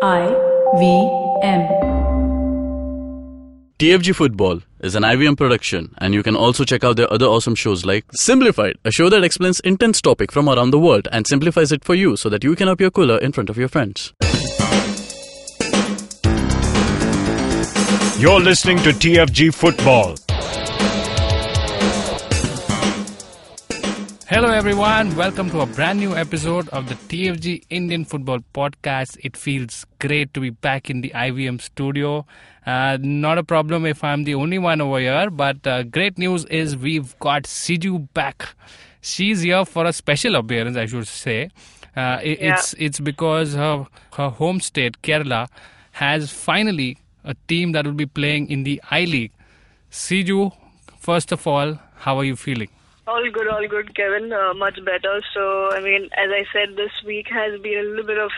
IVM. TFG Football is an IVM production, and you can also check out their other awesome shows like Simplified, a show that explains intense topic from around the world and simplifies it for you so that you can appear cooler in front of your friends. You're listening to TFG Football. Hello everyone, welcome to a brand new episode of the TFG Indian Football Podcast. It feels great to be back in the IVM studio. Not a problem if I'm the only one over here, but great news is we've got Siju back. She's here for a special appearance, I should say. It's because her home state, Kerala, has finally a team that will be playing in the I-League. Siju, first of all, how are you feeling? All good, Kevin. Much better. So, as I said, this week has been a little bit of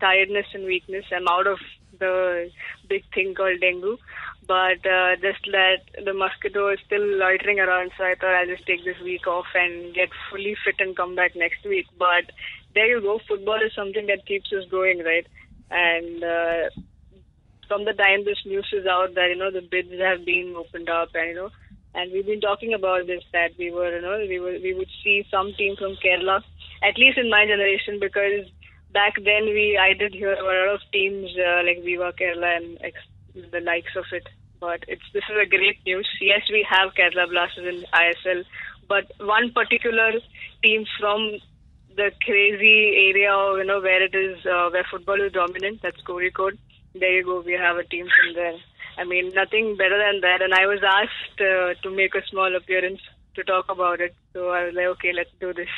tiredness and weakness. I'm out of the big thing called dengue. But just that the mosquito is still loitering around, so I thought I'll just take this week off and get fully fit and come back next week. But there you go. Football is something that keeps us going, right? And from the time this news is out that, the bids have been opened up and we've been talking about this, that we would see some team from Kerala, at least in my generation, because back then I did hear a lot of teams like Viva Kerala and the likes of it. But this is a great news. Yes, we have Kerala Blasters in ISL, but one particular team from the crazy area, where it is, where football is dominant, that's Kozhikode. There you go, we have a team from there. Nothing better than that. And I was asked to make a small appearance to talk about it. So I was like, okay, let's do this.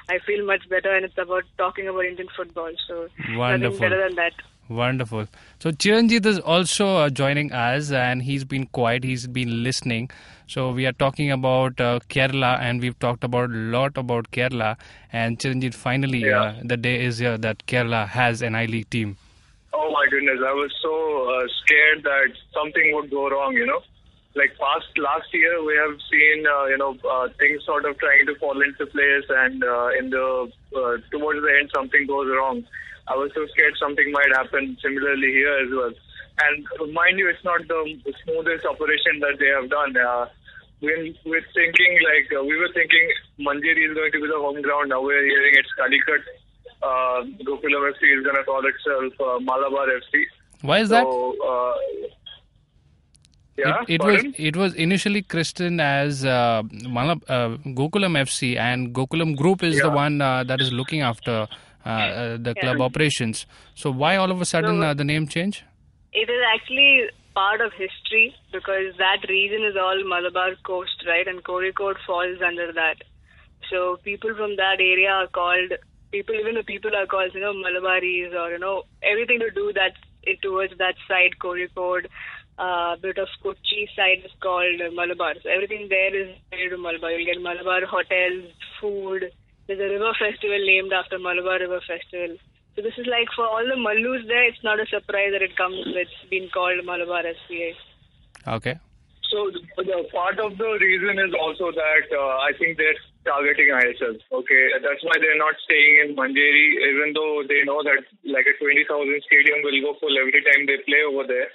I feel much better, and it's about talking about Indian football. So Wonderful. Nothing better than that. Wonderful. So Chiranjit is also joining us, and he's been quiet. He's been listening. So we are talking about Kerala, and we've talked about a lot about Kerala. And Chiranjit, finally, the day is here that Kerala has an I-League team. Oh my goodness, I was so scared that something would go wrong, Like last year we have seen, things sort of trying to fall into place, and towards the end something goes wrong. I was so scared something might happen similarly here as well. And mind you, it's not the smoothest operation that they have done. We were thinking Manjeri is going to be the home ground. Now we're hearing it's Calicut. Gokulam FC is going to call itself Malabar FC. Why is that? It was initially christened as Gokulam FC, and Gokulam Group is the one that is looking after the club operations. So why all of a sudden the name change? It is actually part of history, because that region is all Malabar coast, right? And Kozhikode falls under that. So people from that area are called... Even the people are called, Malabaris, or, everything to do that towards that side, Kozhikode, bit of Kochi side is called Malabar. So everything there is related to Malabar. You'll get Malabar hotels, food. There's a river festival named after Malabar River Festival. So this is like for all the Mallus there, it's not a surprise that it's been called Malabar SPA. Okay. So the part of the reason is also that I think they're targeting ISL. Okay, that's why they're not staying in Manjeri, even though they know that like a 20,000 stadium will go full every time they play over there.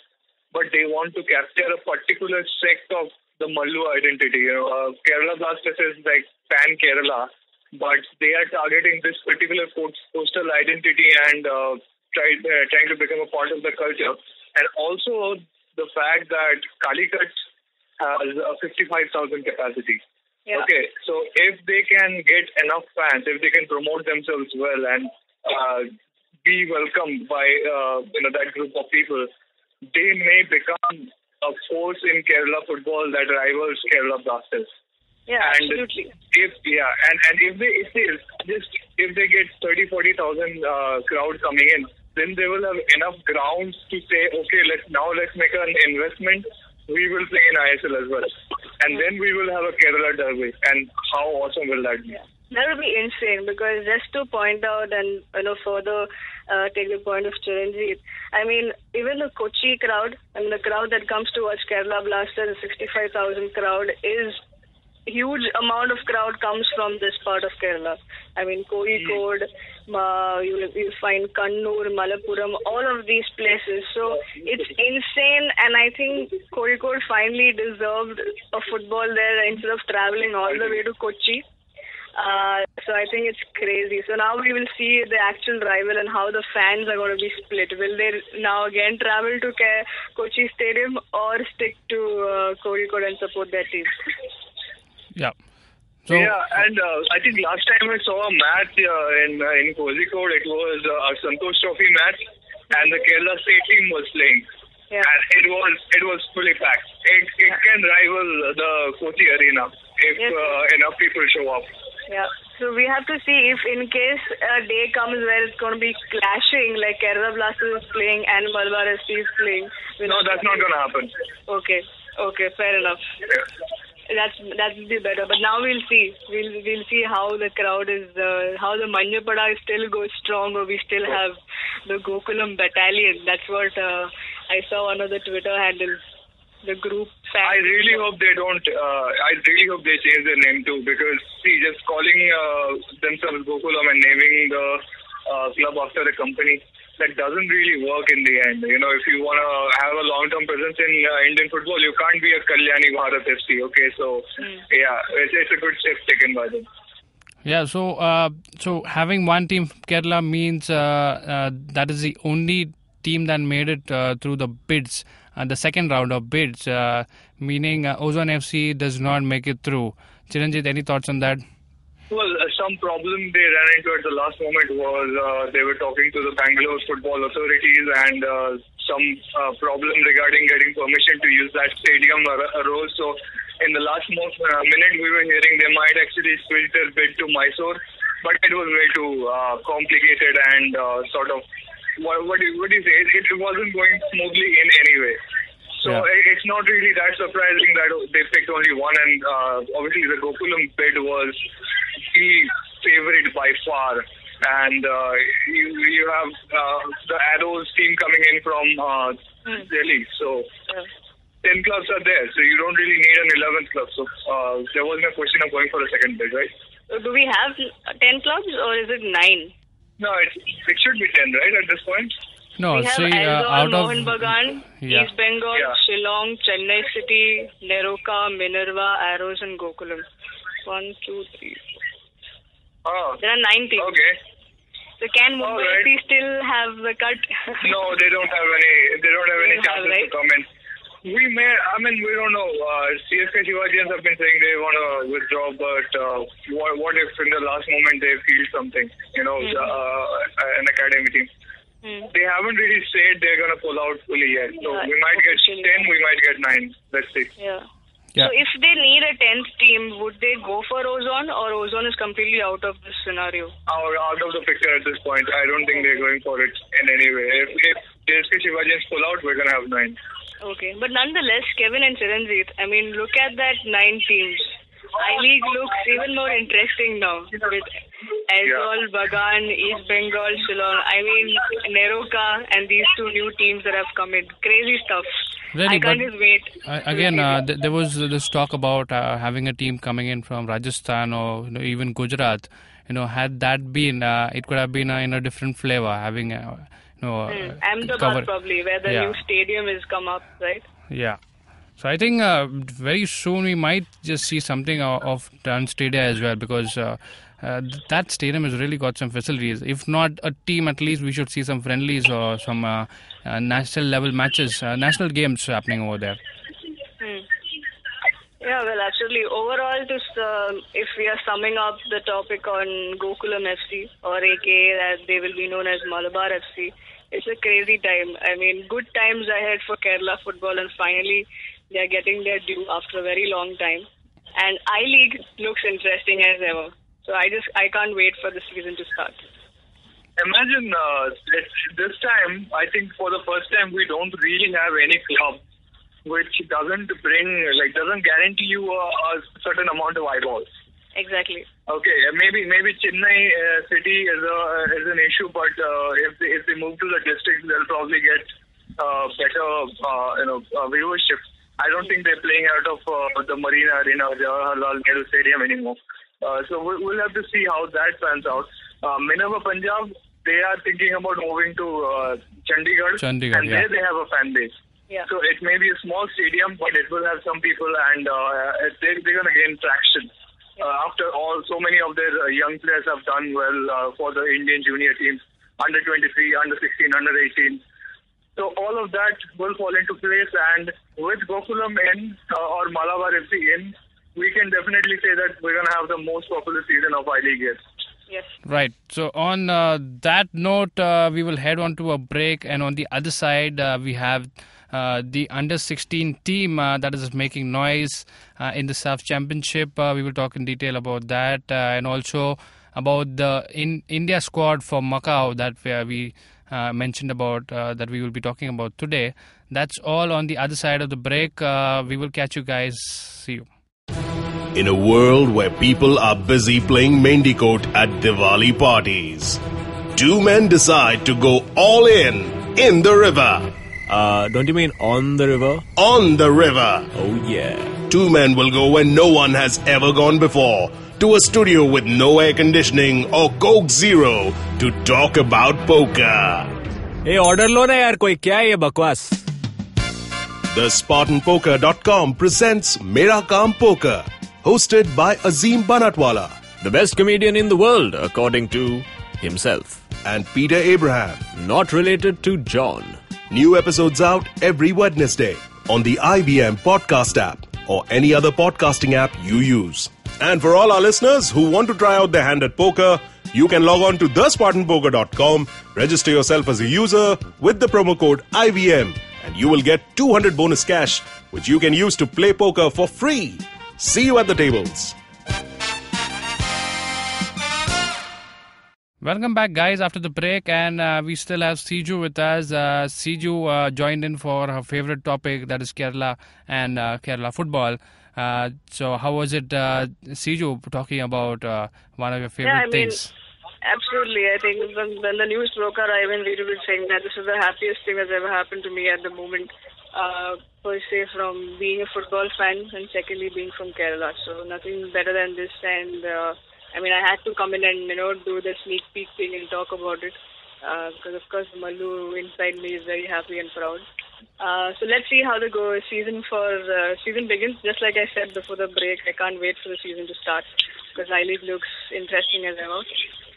But they want to capture a particular sect of the Mallu identity. Kerala Blasters is like pan Kerala, but they are targeting this particular coastal identity and trying to become a part of the culture. And also the fact that Calicut has a 55,000 capacity. Yeah. Okay, so if they can get enough fans, if they can promote themselves well and be welcomed by that group of people, they may become a force in Kerala football that rivals Kerala Blasters. Yeah, and absolutely. If they get 30,000-40,000 crowd coming in, then they will have enough grounds to say, okay, let's make an investment. We will play in ISL as well. And then we will have a Kerala derby. And how awesome will that be? Yeah. That would be insane, because just to point out and further take the point of Chiranjit, even the Kochi crowd, the crowd that comes to watch Kerala Blasters, the 65,000 crowd is huge amount of crowd comes from this part of Kerala. I mean, Kozhikode, you'll find Kannur, Malappuram, all of these places. So it's insane, and I think Kozhikode finally deserved a football there instead of traveling all the way to Kochi. So I think it's crazy. So now we will see the actual rival and how the fans are going to be split. Will they now again travel to Kochi Stadium or stick to Kozhikode and support their team? Yeah. So, and I think last time I saw a match in Kozhikode, it was a Santosh Trophy match, and the Kerala state team was playing. Yeah. And it was fully packed. It can rival the Kochi Arena if enough people show up. Yeah. So we have to see if in case a day comes where it's going to be clashing, like Kerala Blasters is playing and Malabar FC is playing. No, that's not going to happen. Okay, fair enough. Yeah. That will be better. But now we'll see. We'll see how the crowd is, how the Manjapada still goes strong, or we still have the Gokulam battalion. That's what I saw one of the Twitter handles. The group fans. I really hope they don't. I really hope they change their name too, because see, just calling themselves Gokulam and naming the club after a company, that doesn't really work in the end. You know, if you want to have a long-term presence in Indian football, you can't be a Kalyani Bharat FC. Okay, so yeah, it's a good step taken by them. Yeah, so having one team from Kerala means that is the only team that made it through the bids, the second round of bids, meaning Ozone FC does not make it through. Chiranjit, any thoughts on that? Well, some problem they ran into at the last moment was they were talking to the Bangalore football authorities, and some problem regarding getting permission to use that stadium arose. So in the last minute, we were hearing they might actually switch their bid to Mysore, but it was way too complicated and sort of, what do you say? It wasn't going smoothly in any way. So it's not really that surprising that they picked only one, and obviously the Gokulam bid was the favorite by far. And you have the Arrows team coming in from Delhi. So 10 clubs are there, so you don't really need an 11th club. So there wasn't a question of going for a second bid, right? So do we have 10 clubs or is it 9? No, it should be 10, right, at this point? No, we have see, Aizawl, out of Mohun Bagan, East Bengal, Shillong, Chennai City, Neroka, Minerva, Arrows, and Gokulam. 1, 2, 3, 4. Oh. There are 9 teams. Okay. So can Mumbai FC still have the cut? No, they don't have any. They don't have any chances to come in. We don't know. CSK Shivajians have been saying they want to withdraw, but what if in the last moment they feel something? You know, an academy team. They haven't really said they're going to pull out fully yet. So we might get 10, we might get 9. Let's see. Yeah. So if they need a 10th team, would they go for Ozone, or Ozone is completely out of this scenario? Out of the picture at this point. I don't think they're going for it in any way. If CSK Shivajians pull out, we're going to have 9. Okay. But nonetheless, Kevin and Chiranjit, I mean, look at that 9 teams. I-League looks even more interesting now with Aizawl, Bagan, East Bengal, Shillong. I mean, Neroka and these 2 new teams that have come in. Crazy stuff. Really, I can't just wait. Again, there was this talk about having a team coming in from Rajasthan or even Gujarat. Had that been, it could have been in a different flavor, having Ahmedabad probably, where the new stadium has come up, right? Yeah. So I think very soon we might just see something of Dun Stadia as well, because that stadium has really got some facilities. If not a team, at least we should see some friendlies or some national level matches, national games happening over there. Yeah, well, absolutely. Overall, if we are summing up the topic on Gokulam FC, or aka that they will be known as Malabar FC, it's a crazy time. I mean, good times ahead for Kerala football, and finally they are getting their due after a very long time. And I-League looks interesting as ever. So I can't wait for the season to start. Imagine this time, I think for the first time, we don't really have any club which doesn't guarantee you a certain amount of eyeballs. Exactly. Okay, maybe Chennai City is an issue, but if they move to the district, they'll probably get better viewership. I don't think they're playing out of the Marina Arena or Jawaharlal Nehru Stadium anymore. So we'll have to see how that pans out. Minerva Punjab, they are thinking about moving to Chandigarh, and there they have a fan base. Yeah. So it may be a small stadium, but it will have some people, and they're going to gain traction. After all, so many of their young players have done well for the Indian junior teams, under 23, under 16, under 18. So all of that will fall into place, and with Gokulam in or Malabar FC in, we can definitely say that we're going to have the most popular season of I-League yet. Yes. Right. So on that note, we will head on to a break, and on the other side, we have the under-16 team that is making noise in the SAF Championship. We will talk in detail about that, and also about the India squad for Macau that we mentioned about, that we will be talking about today. That's all on the other side of the break. We will catch you guys. See you. In a world where people are busy playing Mendicott at Diwali parties, two men decide to go all in the river. Don't you mean on the river? On the river. Oh yeah. Two men will go where no one has ever gone before, to a studio with no air conditioning or Coke Zero, to talk about poker. Hey, order lo na yaar, koi kya hai ye bakwas? The SpartanPoker.com presents Mera Kaam Poker, hosted by Azim Banatwala, The best comedian in the world, according to himself. and Peter Abraham. Not related to John. New episodes out every Wednesday on the IBM podcast app or any other podcasting app you use. And for all our listeners who want to try out their hand at poker, you can log on to thespartanpoker.com, register yourself as a user with the promo code IBM, and you will get 200 bonus cash, which you can use to play poker for free. See you at the tables. Welcome back, guys, after the break, and we still have Siju with us. Siju joined in for her favorite topic, that is Kerala and Kerala football. So how was it, Siju, talking about one of your favorite things? Absolutely. I think when the news broke out, I even tweeted saying that this is the happiest thing that's ever happened to me at the moment. Per se, from being a football fan, and secondly being from Kerala. So nothing better than this, and I had to come in and do the sneak peek thing and talk about it, because of course Mallu inside me is very happy and proud. So let's see how the season begins. Just like I said before the break, I can't wait for the season to start, because I-League looks interesting as ever.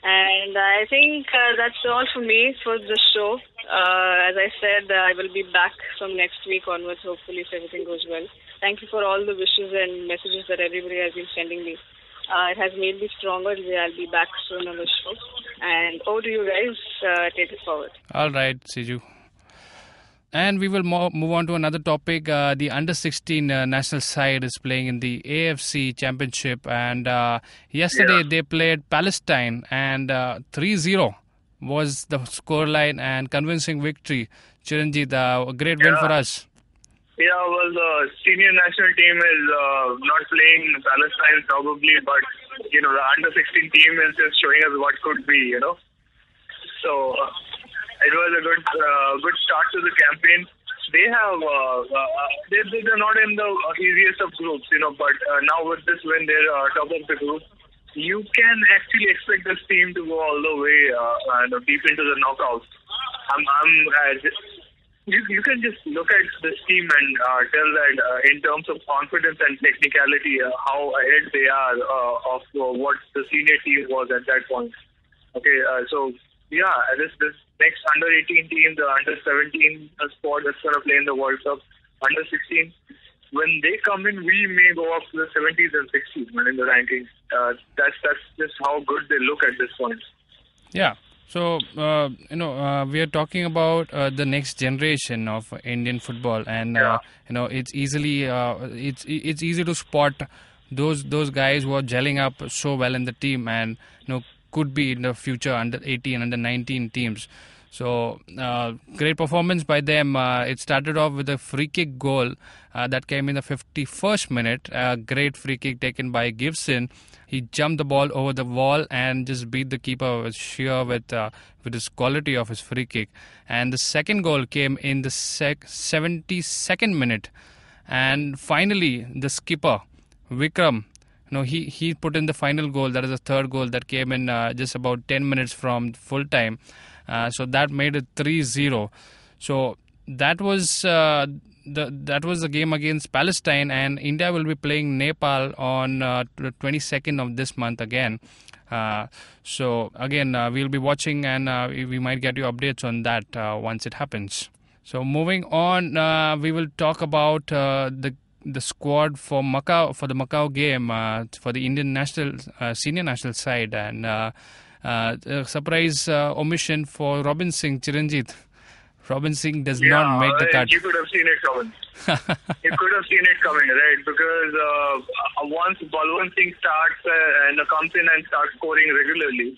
And I think that's all for me for this show. As I said, I will be back from next week onwards, hopefully, if everything goes well. Thank you for all the wishes and messages that everybody has been sending me. It has made me stronger. I'll be back soon on the show. And over to you guys. Take it forward. All right, Siju. And we will move on to another topic. The under-16 national side is playing in the AFC Championship. And yesterday they played Palestine. And 3-0 was the scoreline and convincing victory. Chiranjit, a great win for us. Yeah, well, the senior national team is not playing Palestine probably, but, the under-16 team is just showing us what could be, So, it was a good start to the campaign. They have, they're not in the easiest of groups, but now with this win, they're top of the group. You can actually expect this team to go all the way deep into the knockouts. You can just look at this team and tell that in terms of confidence and technicality, how ahead they are of what the senior team was at that point. Okay, so yeah, this next under-18 team, the under-17 squad that's going to play in the World Cup, under-16, when they come in, we may go up to the 70s and 60s in the rankings. That's just how good they look at this point. Yeah. So, we are talking about the next generation of Indian football, and it's it's easy to spot those guys who are gelling up so well in the team, and could be in the future under 18, under 19 teams. So, great performance by them. It started off with a free kick goal that came in the 51st minute. A great free kick taken by Gibson. He jumped the ball over the wall and just beat the keeper with sheer with his quality of his free kick. And the second goal came in the 72nd minute. And finally, the skipper, Vikram, he put in the final goal. That is the third goal that came in just about 10 minutes from full time. So that made it 3-0. So that was the game against Palestine, and India will be playing Nepal on the 22nd of this month again. So again, we'll be watching, and we might get you updates on that once it happens. So moving on, we will talk about the squad for Macau, for the Macau game, for the Indian national senior national side, and a surprise omission for Robin Singh, Chiranjit. Robin Singh does not make the cut. You could have seen it coming. You could have seen it coming, right? Because once Balwant Singh starts and comes in and starts scoring regularly,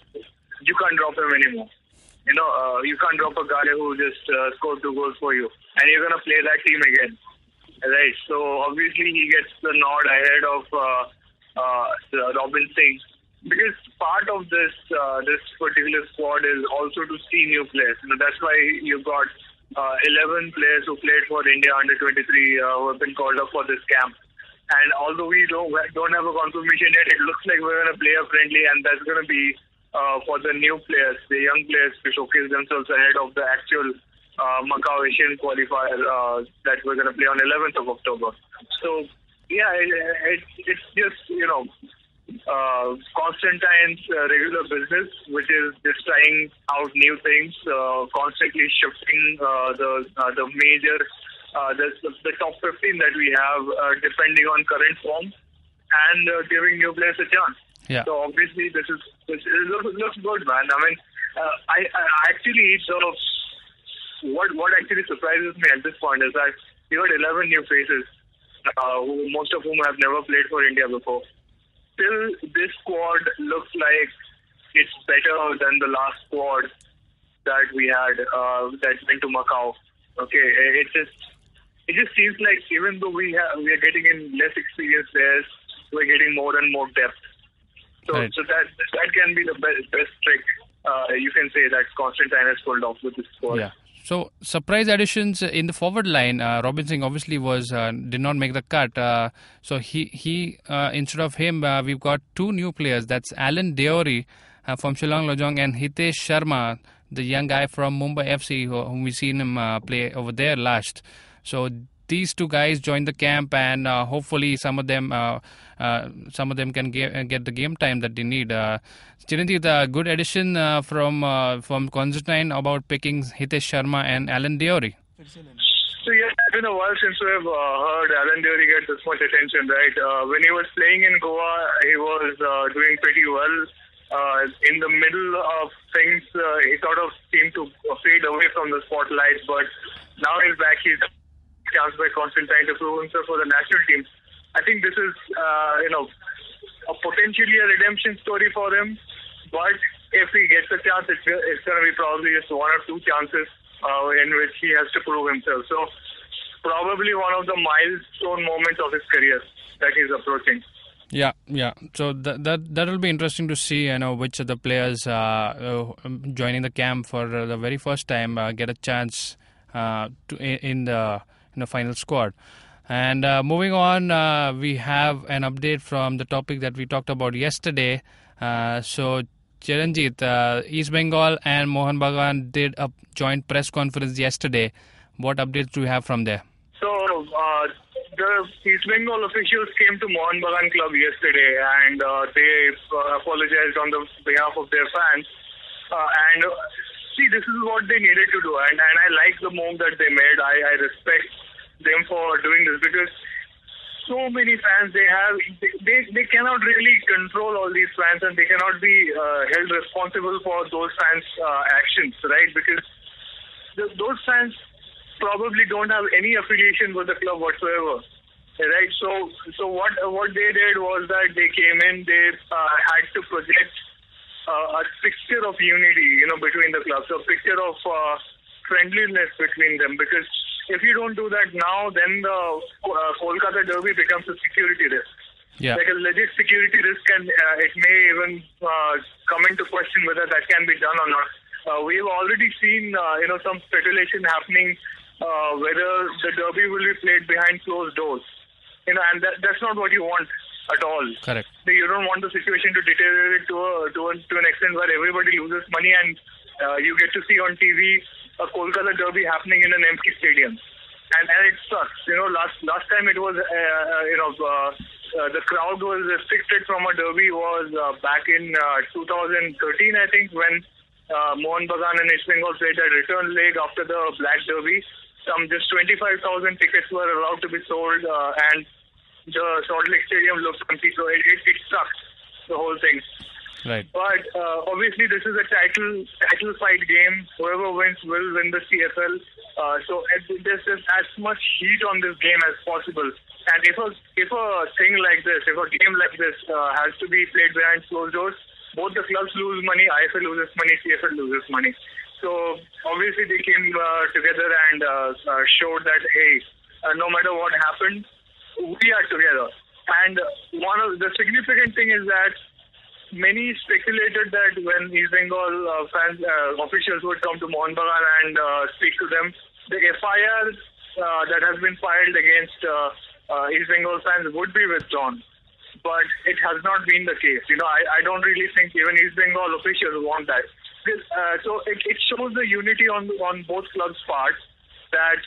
you can't drop him anymore. You can't drop a guy who just scored 2 goals for you, and you're gonna play that team again, right? So obviously he gets the nod ahead of Robin Singh. Because part of this particular squad is also to see new players. That's why you've got 11 players who played for India under 23 who have been called up for this camp. And although we don't have a confirmation yet, it looks like we're going to play a friendly, and that's going to be for the new players, the young players, to showcase themselves ahead of the actual Macau Asian qualifier that we're going to play on 11th of October. So yeah, it's just Constantine's regular business, which is just trying out new things, constantly shifting the major, the top 15 that we have, depending on current form, and giving new players a chance. Yeah. So obviously this looks good, man. I mean, I actually what actually surprises me at this point is that you got 11 new faces, most of whom have never played for India before. Still, this squad looks like it's better than the last squad that we had that went to Macau. Okay, it just seems like even though we are getting in less experienced players, we're getting more and more depth. So, right. So that can be the best trick you can say that Constantine has pulled off with this squad. Yeah. So surprise additions in the forward line. Robin Singh obviously did not make the cut. So he instead of him, we've got 2 new players. That's Alan Deori from Shillong Lojong and Hitesh Sharma, the young guy from Mumbai FC, whom we seen him play over there last. So these 2 guys joined the camp, and hopefully some of them can get the game time that they need. Chiranjit, a good addition from Constantine about picking Hitesh Sharma and Alan Deori. So yeah, it's been a while since we've heard Alan Deori get this much attention, right? When he was playing in Goa, he was doing pretty well. In the middle of things, he sort of seemed to fade away from the spotlight, but now he's back. He's chance by Constantine to prove himself for the national team. I think this is, a potentially a redemption story for him. But if he gets a chance, it's going to be probably just 1 or 2 chances in which he has to prove himself. So probably one of the milestone moments of his career that he's approaching. Yeah. So that will be interesting to see. Which of the players joining the camp for the very first time get a chance in the final squad. And moving on, we have an update from the topic that we talked about yesterday. So Chiranjit, East Bengal and Mohan Bagan did a joint press conference yesterday. What updates do you have from there? So the East Bengal officials came to Mohan Bagan Club yesterday, and they apologized on the behalf of their fans. And see, this is what they needed to do, and I like the move that they made. I respect them for doing this, because so many fans they cannot really control all these fans, and they cannot be held responsible for those fans' actions, right? Because those fans probably don't have any affiliation with the club whatsoever, right? So what they did was that they came in, they had to project a picture of unity, between the clubs, a picture of friendliness between them, because if you don't do that now, then the Kolkata derby becomes a security risk. Yeah. Like a legit security risk, and it may even come into question whether that can be done or not. We've already seen, some speculation happening whether the derby will be played behind closed doors. And that's not what you want at all. Correct. You don't want the situation to deteriorate to an extent where everybody loses money and you get to see on TV a Kolkata derby happening in an empty stadium. And it sucks. Last time it was, the crowd was restricted from a derby was back in 2013, I think, when Mohan Bagan and East Bengal played that return leg after the Black Derby. Just 25,000 tickets were allowed to be sold, and the Salt Lake Stadium looked empty, so it sucked, the whole thing. Right. But obviously this is a title fight game. Whoever wins will win the CFL. So there's as much heat on this game as possible. And if a thing like this, if a game like this has to be played behind closed doors, both the clubs lose money, IFL loses money, CFL loses money. So obviously they came together and showed that, hey, no matter what happened, we are together. And one of the significant thing is that many speculated that when East Bengal fans, officials would come to Mohan Bagan and speak to them, the FIR that has been filed against East Bengal fans would be withdrawn. But it has not been the case. I don't really think even East Bengal officials want that. So it shows the unity on both clubs' part that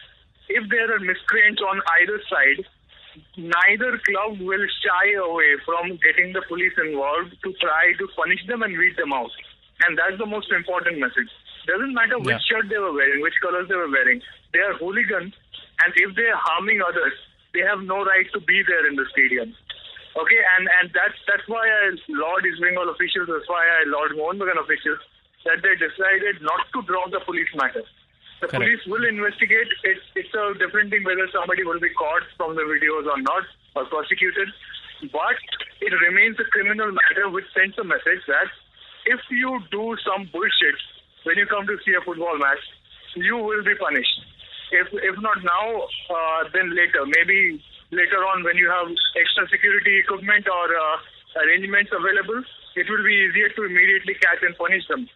if there are miscreants on either side, neither club will shy away from getting the police involved to try to punish them and weed them out. And that's the most important message. Doesn't matter which shirt they were wearing, which colors they were wearing. They are hooligans, and if they are harming others, they have no right to be there in the stadium. Okay, and that's why I laud East Bengal officials, that's why I laud Mohan Bagan officials, that they decided not to drop the police matter. The police will investigate. It's a different thing whether somebody will be caught from the videos or not, or prosecuted. But it remains a criminal matter, which sends a message that if you do some bullshit when you come to see a football match, you will be punished. If not now, then later. Maybe later on when you have extra security equipment or arrangements available, it will be easier to immediately catch and punish them.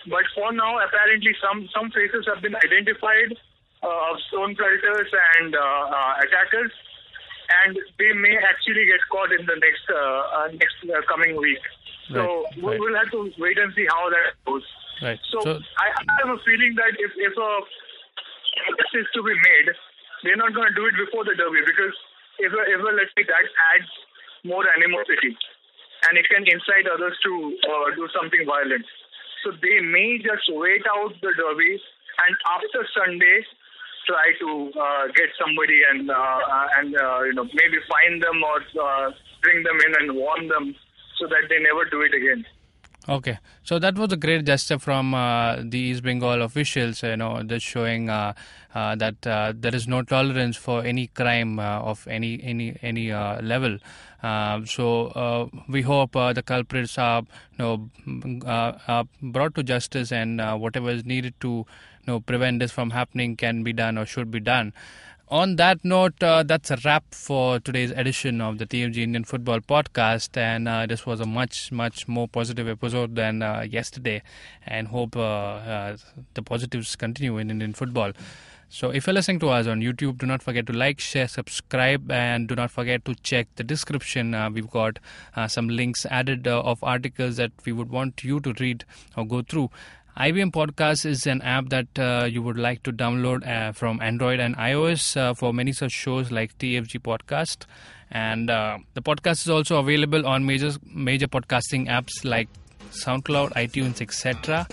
But for now, apparently some faces have been identified of stone pelters and attackers, and they may actually get caught in the next coming week. So we'll have to wait and see how that goes. Right. So I have a feeling that if a test is to be made, they're not going to do it before the derby, because if let's say that adds more animosity and it can incite others to do something violent. So they may just wait out the derby and after Sunday try to get somebody and maybe find them or bring them in and warn them so that they never do it again. Okay, so that was a great gesture from the East Bengal officials, just showing that there is no tolerance for any crime of any level. So we hope the culprits are brought to justice, and whatever is needed to prevent this from happening can be done or should be done. On that note, that's a wrap for today's edition of the TFG Indian Football Podcast, and this was a much more positive episode than yesterday, and hope the positives continue in Indian football. So if you're listening to us on YouTube, do not forget to like, share, subscribe, and do not forget to check the description. We've got some links added of articles that we would want you to read or go through. IBM Podcast is an app that you would like to download from Android and iOS for many such shows like TFG Podcast. And the podcast is also available on major podcasting apps like SoundCloud, iTunes, etc.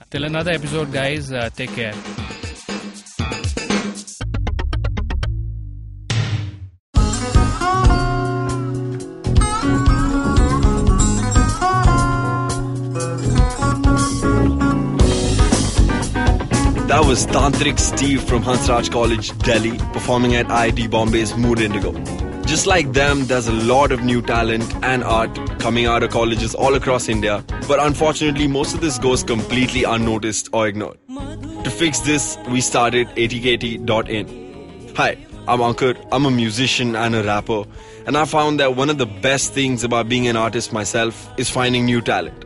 Till another episode, guys. Take care. That was Tantrik Steve from Hansraj College, Delhi, performing at IIT Bombay's Mood Indigo. Just like them, there's a lot of new talent and art coming out of colleges all across India, but unfortunately most of this goes completely unnoticed or ignored. To fix this, we started ATKT.in. Hi, I'm Ankur, I'm a musician and a rapper, and I found that one of the best things about being an artist myself is finding new talent.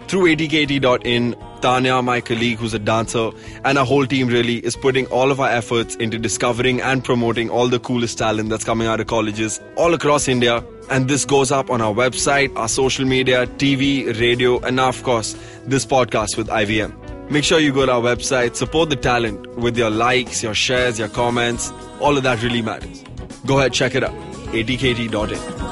Through ATKT.in, Tanya, my colleague who's a dancer, and our whole team really is putting all of our efforts into discovering and promoting all the coolest talent that's coming out of colleges all across India. And this goes up on our website, our social media, TV, radio, and now, of course, this podcast with IVM. Make sure you go to our website, support the talent with your likes, your shares, your comments. All of that really matters. Go ahead, check it out. atkt.in.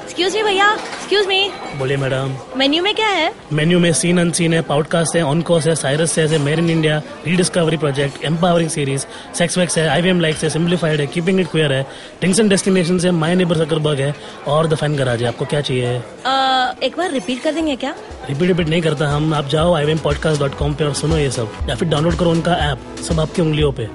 Excuse me भैया, excuse me. बोलिए madam. Menu में क्या है? Menu में scene unseen है, podcast है, on course है, Cyrus है, made in India, rediscovery project, empowering series, sex wax है, IVM लाइक्स है, सिंप्लीफाइड है, कीपिंग इट क्वियर है, थिंग्स एंड डेस्टिनेशंस है, माय नेबर जकरबर्ग है और द फैन गराज है. आपको क्या चाहिए? एक बार रिपीट कर देंगे क्या? रिपीट नहीं करता हम. आप जाओ IVMpodcast.com पे और सुनो ये सब, या फिर डाउनलोड करो उनका ऐप. सब आपकी उंगलियों पे.